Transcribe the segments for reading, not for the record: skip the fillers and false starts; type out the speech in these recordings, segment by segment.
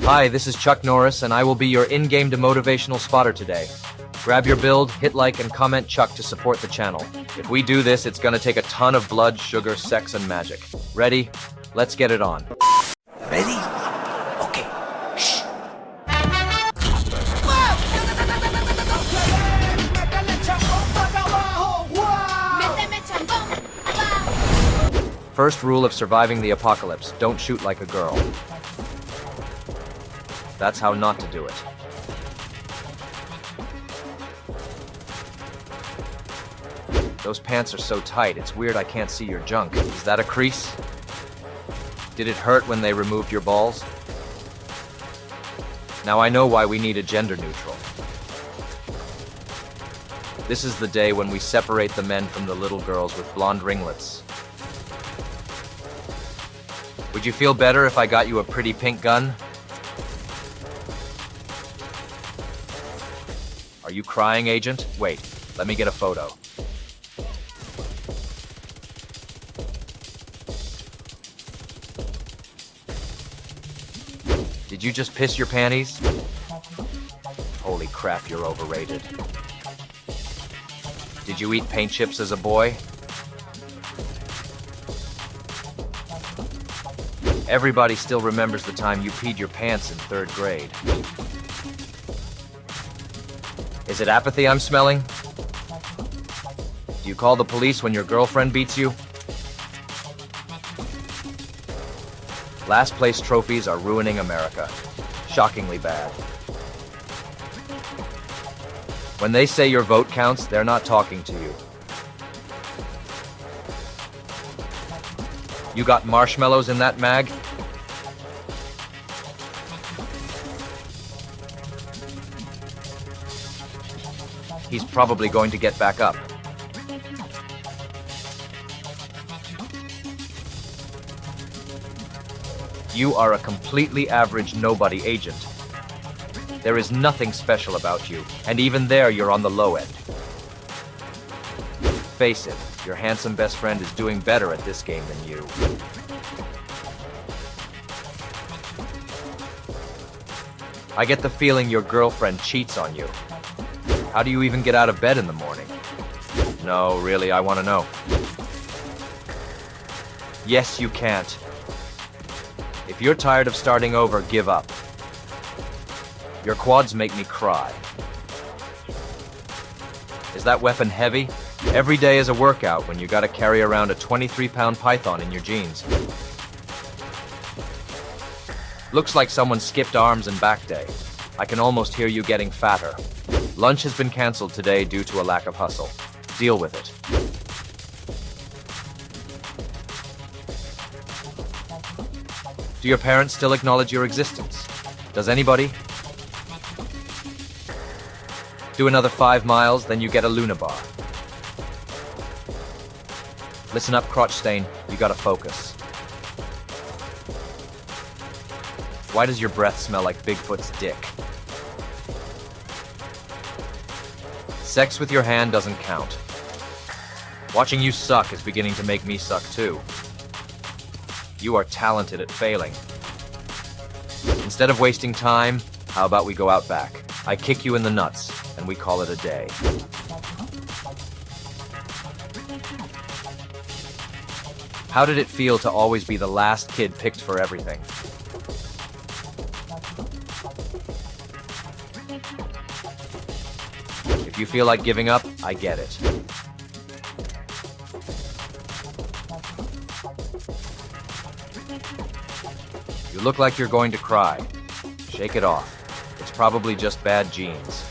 Hi, this is Chuck Norris, and I will be your in-game demotivational spotter today. Grab your build, hit like, and comment Chuck to support the channel. If we do this, it's gonna take a ton of blood, sugar, sex, and magic. Ready? Let's get it on. Ready? Okay. Shh. First rule of surviving the apocalypse, don't shoot like a girl. That's how not to do it. Those pants are so tight, it's weird I can't see your junk. Is that a crease? Did it hurt when they removed your balls? Now I know why we need a gender neutral. This is the day when we separate the men from the little girls with blonde ringlets. Would you feel better if I got you a pretty pink gun? Are you crying, Agent? Wait, let me get a photo. Did you just piss your panties? Holy crap, you're overrated. Did you eat paint chips as a boy? Everybody still remembers the time you peed your pants in 3rd grade. Is it apathy I'm smelling? Do you call the police when your girlfriend beats you? Last place trophies are ruining America. Shockingly bad. When they say your vote counts, they're not talking to you. You got marshmallows in that mag? He's probably going to get back up. You are a completely average nobody agent. There is nothing special about you, and even there you're on the low end. Face it, your handsome best friend is doing better at this game than you. I get the feeling your girlfriend cheats on you. How do you even get out of bed in the morning? No, really, I want to know. Yes, you can't. If you're tired of starting over, give up. Your quads make me cry. Is that weapon heavy? Every day is a workout when you gotta carry around a 23-pound python in your jeans. Looks like someone skipped arms and back day. I can almost hear you getting fatter. Lunch has been canceled today due to a lack of hustle. Deal with it. Do your parents still acknowledge your existence? Does anybody? Do another 5 miles, then you get a Luna bar. Listen up, crotch stain. You gotta focus. Why does your breath smell like Bigfoot's dick? Sex with your hand doesn't count. Watching you suck is beginning to make me suck too. You are talented at failing. Instead of wasting time, how about we go out back? I kick you in the nuts, and we call it a day. How did it feel to always be the last kid picked for everything? If you feel like giving up, I get it. You look like you're going to cry. Shake it off. It's probably just bad genes.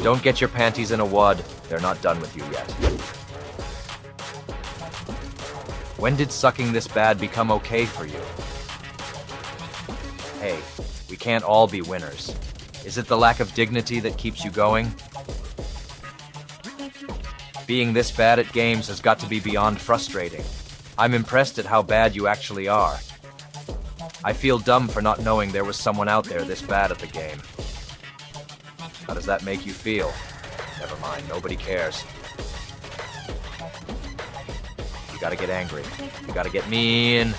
Don't get your panties in a wad. They're not done with you yet. When did sucking this bad become okay for you? Hey, we can't all be winners. Is it the lack of dignity that keeps you going? Being this bad at games has got to be beyond frustrating. I'm impressed at how bad you actually are. I feel dumb for not knowing there was someone out there this bad at the game. How does that make you feel? Never mind, nobody cares. You gotta get angry. You gotta get mean.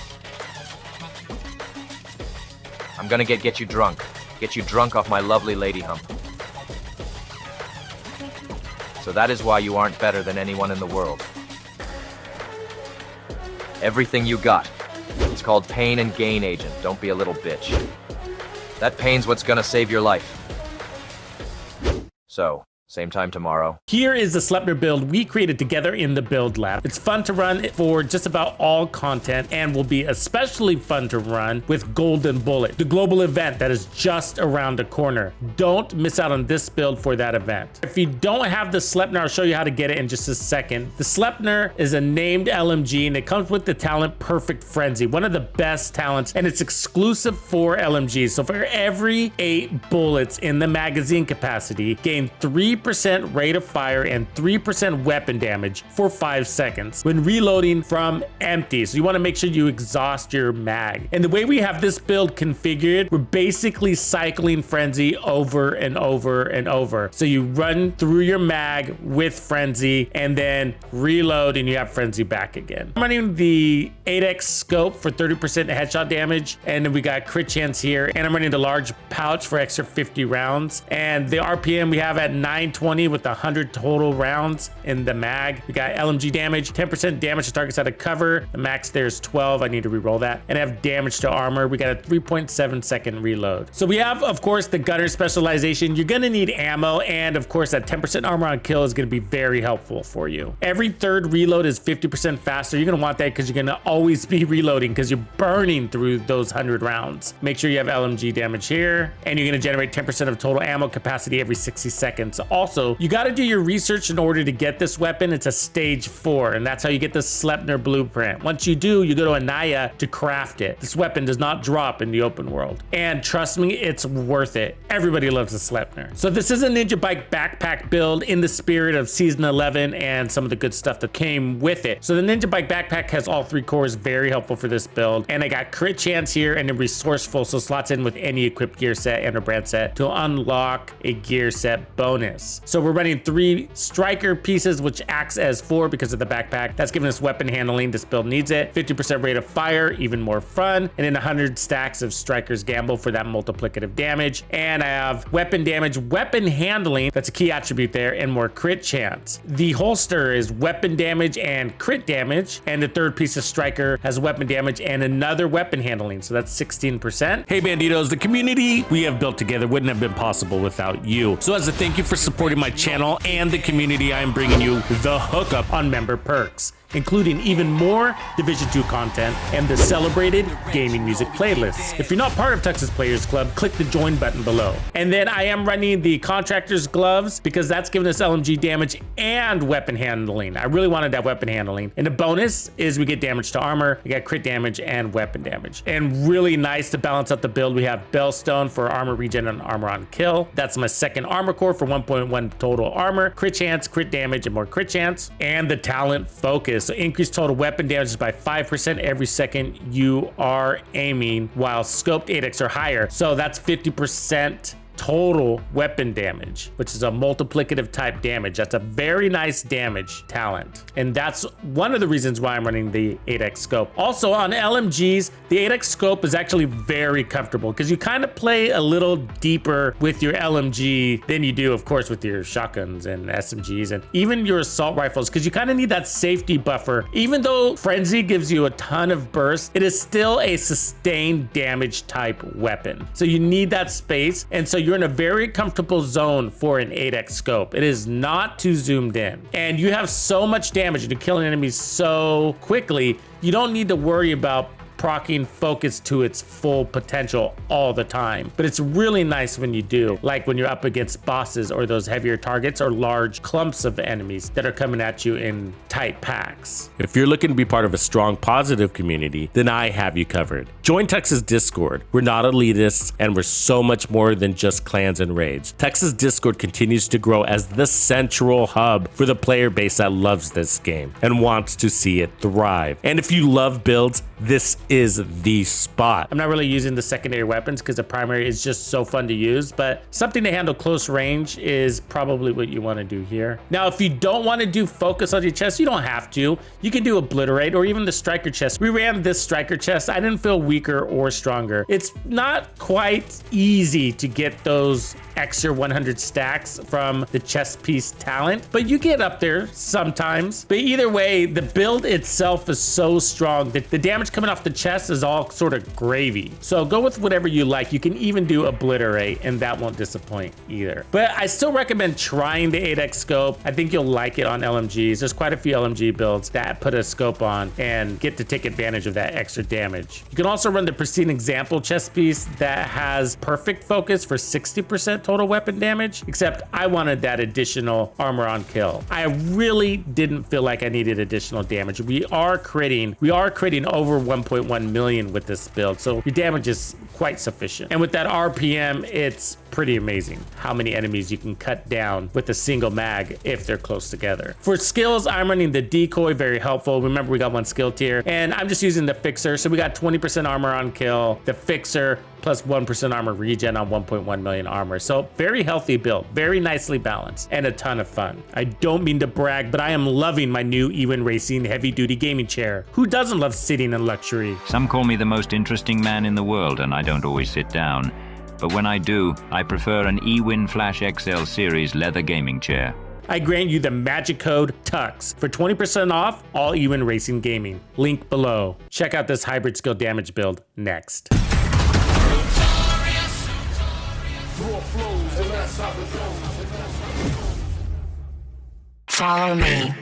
I'm gonna get you drunk. Get you drunk off my lovely lady hump. So that is why you aren't better than anyone in the world. Everything you got. It's called pain and gain agent. Don't be a little bitch. That pain's what's gonna save your life. So, same time tomorrow. Here is the SLEIPNIR build we created together in the build lab. It's fun to run for just about all content and will be especially fun to run with Golden Bullet, the global event that is just around the corner. Don't miss out on this build for that event. If you don't have the SLEIPNIR, I'll show you how to get it in just a second. The SLEIPNIR is a named LMG and it comes with the talent Perfect Frenzy, one of the best talents, and it's exclusive for LMGs. So for every 8 bullets in the magazine capacity, gain 3% rate of fire and 3% weapon damage for 5 seconds when reloading from empty. So you want to make sure you exhaust your mag. And the way we have this build configured, we're basically cycling Frenzy over and over and over. So you run through your mag with Frenzy and then reload and you have Frenzy back again. I'm running the 8x scope for 30% headshot damage, and then we got crit chance here, and I'm running the large pouch for extra 50 rounds, and the RPM we have at 920 with 100 total rounds in the mag. We got LMG damage, 10% damage to targets out of cover. The max there is 12. I need to re-roll that. And I have damage to armor. We got a 3.7 second reload. So we have, of course, the gunner specialization. You're gonna need ammo, and of course that 10% armor on kill is gonna be very helpful for you. Every third reload is 50% faster. You're gonna want that because you're gonna always be reloading because you're burning through those 100 rounds. Make sure you have LMG damage here, and you're gonna generate 10% of total ammo capacity every 60 seconds. Also, you gotta do your research in order to get this weapon. It's a stage 4, and that's how you get the SLEIPNIR blueprint. Once you do, you go to Anaya to craft it. This weapon does not drop in the open world, and trust me, it's worth it. Everybody loves the SLEIPNIR. So this is a Ninja Bike backpack build in the spirit of season 11 and some of the good stuff that came with it. So the Ninja Bike backpack has all 3 cores, very helpful for this build, and I got crit chance here and a resourceful, so slots in with any equipped gear set and a brand set to unlock a gear set bonus. So we're running 3 striker pieces, which acts as 4 because of the backpack. That's giving us weapon handling. This build needs it. 50% rate of fire, even more fun. And then 100 stacks of striker's gamble for that multiplicative damage. And I have weapon damage, weapon handling. That's a key attribute there, and more crit chance. The holster is weapon damage and crit damage. And the third piece of striker has weapon damage and another weapon handling. So that's 16%. Hey Bandidos, the community we have built together wouldn't have been possible without you. So as a thank you for supporting my channel and the community, I am bringing you the hookup on member perks, including even more Division 2 content and the celebrated gaming music playlists. If you're not part of Tux's Players Club, click the join button below. And then I am running the contractor's gloves because that's giving us LMG damage and weapon handling. I really wanted that weapon handling. And the bonus is we get damage to armor, we got crit damage and weapon damage. And really nice to balance out the build, we have Bellstone for armor regen and armor on kill. That's my second armor core for 1.1 total armor, crit chance, crit damage, and more crit chance. And the talent focus. So increase total weapon damages by 5% every second you are aiming, while scoped 8x or higher. So that's 50% total weapon damage, which is a multiplicative type damage. That's a very nice damage talent. And that's one of the reasons why I'm running the 8x scope. Also on LMGs, the 8x scope is actually very comfortable because you kind of play a little deeper with your LMG than you do, of course, with your shotguns and SMGs and even your assault rifles, because you kind of need that safety buffer. Even though Frenzy gives you a ton of burst, it is still a sustained damage type weapon. So you need that space. And so you're in a very comfortable zone for an 8x scope. It is not too zoomed in. And you have so much damage and you're killing enemies so quickly, you don't need to worry about proccing focus to its full potential all the time. But it's really nice when you do, like when you're up against bosses or those heavier targets or large clumps of enemies that are coming at you in tight packs. If you're looking to be part of a strong, positive community, then I have you covered. Join Tux's Discord. We're not elitists, and we're so much more than just clans and raids. Tux's Discord continues to grow as the central hub for the player base that loves this game and wants to see it thrive. And if you love builds, this is the spot. I'm not really using the secondary weapons because the primary is just so fun to use, but something to handle close range is probably what you want to do here. Now, if you don't want to do focus on your chest, you don't have to. You can do obliterate or even the striker chest. We ran this striker chest. I didn't feel weaker or stronger. It's not quite easy to get those extra 100 stacks from the chest piece talent, but you get up there sometimes. But either way, the build itself is so strong that the damage coming off the chest is all sort of gravy. So go with whatever you like. You can even do obliterate and that won't disappoint either. But I still recommend trying the 8x scope. I think you'll like it on LMGs. There's quite a few LMG builds that put a scope on and get to take advantage of that extra damage. You can also run the pristine example chest piece that has perfect focus for 60% total weapon damage, except I wanted that additional armor on kill. I really didn't feel like I needed additional damage. We are critting over 1.1 million with this build, so your damage is quite sufficient. And with that RPM, it's pretty amazing how many enemies you can cut down with a single mag if they're close together. For skills, I'm running the decoy, very helpful. Remember, we got one skill tier, and I'm just using the fixer. So we got 20% armor on kill, the fixer, plus 1% armor regen on 1.1 million armor. So very healthy build, very nicely balanced, and a ton of fun. I don't mean to brag, but I am loving my new Ewin Racing heavy duty gaming chair. Who doesn't love sitting in luxury? Some call me the most interesting man in the world, and I don't always sit down. But when I do, I prefer an Ewin Flash XL Series leather gaming chair. I grant you the magic code TUX for 20% off all Ewin Racing Gaming. Link below. Check out this hybrid skill damage build next. Follow me.